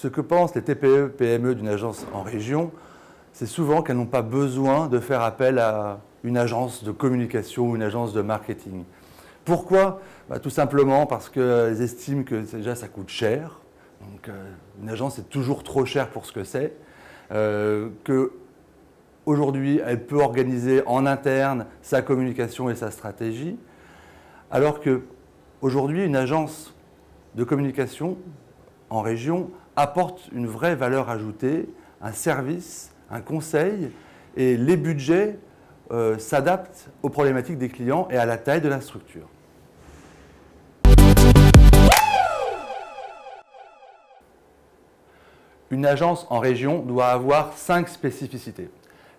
Ce que pensent les TPE, PME d'une agence en région, c'est souvent qu'elles n'ont pas besoin de faire appel à une agence de communication ou une agence de marketing. Pourquoi ? Tout simplement parce qu'elles estiment que déjà ça coûte cher. Donc, une agence est toujours trop cher pour ce que c'est. Qu'aujourd'hui, elle peut organiser en interne sa communication et sa stratégie. Alors qu'aujourd'hui, une agence de communication en région apporte une vraie valeur ajoutée, un service, un conseil, et les budgets s'adaptent aux problématiques des clients et à la taille de la structure. Une agence en région doit avoir 5 spécificités.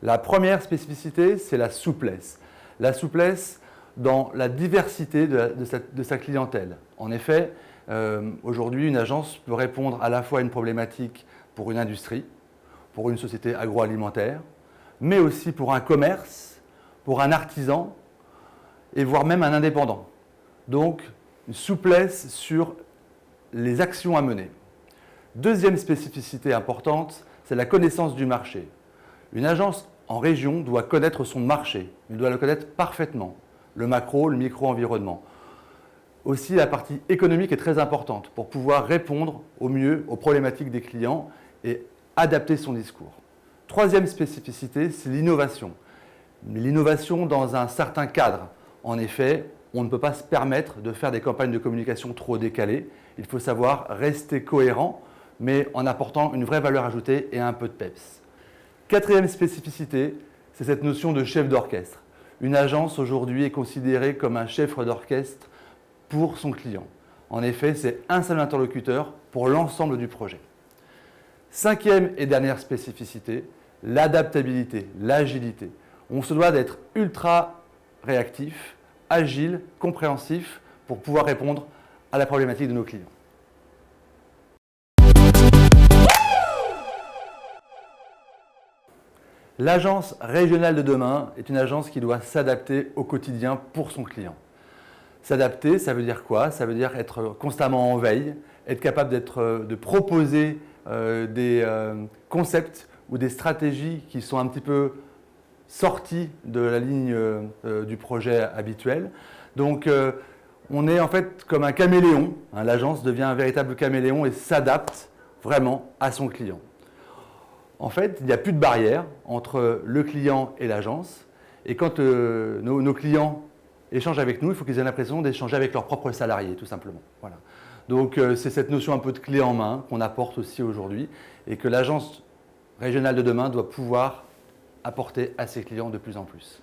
La première spécificité, c'est la souplesse. La souplesse dans la diversité de sa clientèle. En effet, aujourd'hui, une agence peut répondre à la fois à une problématique pour une industrie, pour une société agroalimentaire, mais aussi pour un commerce, pour un artisan, et voire même un indépendant. Donc, une souplesse sur les actions à mener. Deuxième spécificité importante, c'est la connaissance du marché. Une agence en région doit connaître son marché, elle doit le connaître parfaitement, le macro, le micro-environnement. Aussi, la partie économique est très importante pour pouvoir répondre au mieux aux problématiques des clients et adapter son discours. Troisième spécificité, c'est l'innovation. L'innovation dans un certain cadre. En effet, on ne peut pas se permettre de faire des campagnes de communication trop décalées. Il faut savoir rester cohérent, mais en apportant une vraie valeur ajoutée et un peu de peps. Quatrième spécificité, c'est cette notion de chef d'orchestre. Une agence aujourd'hui est considérée comme un chef d'orchestre pour son client. En effet, c'est un seul interlocuteur pour l'ensemble du projet. Cinquième et dernière spécificité, l'adaptabilité, l'agilité. On se doit d'être ultra réactif, agile, compréhensif pour pouvoir répondre à la problématique de nos clients. L'agence régionale de demain est une agence qui doit s'adapter au quotidien pour son client. S'adapter, ça veut dire quoi ? Ça veut dire être constamment en veille, être capable de proposer des concepts ou des stratégies qui sont un petit peu sorties de la ligne du projet habituel. Donc, on est en fait comme un caméléon. L'agence devient un véritable caméléon et s'adapte vraiment à son client. En fait, il n'y a plus de barrière entre le client et l'agence. Et quand nos clients échangent avec nous, il faut qu'ils aient l'impression d'échanger avec leurs propres salariés, tout simplement. Voilà. Donc, c'est cette notion un peu de clé en main qu'on apporte aussi aujourd'hui et que l'agence régionale de demain doit pouvoir apporter à ses clients de plus en plus.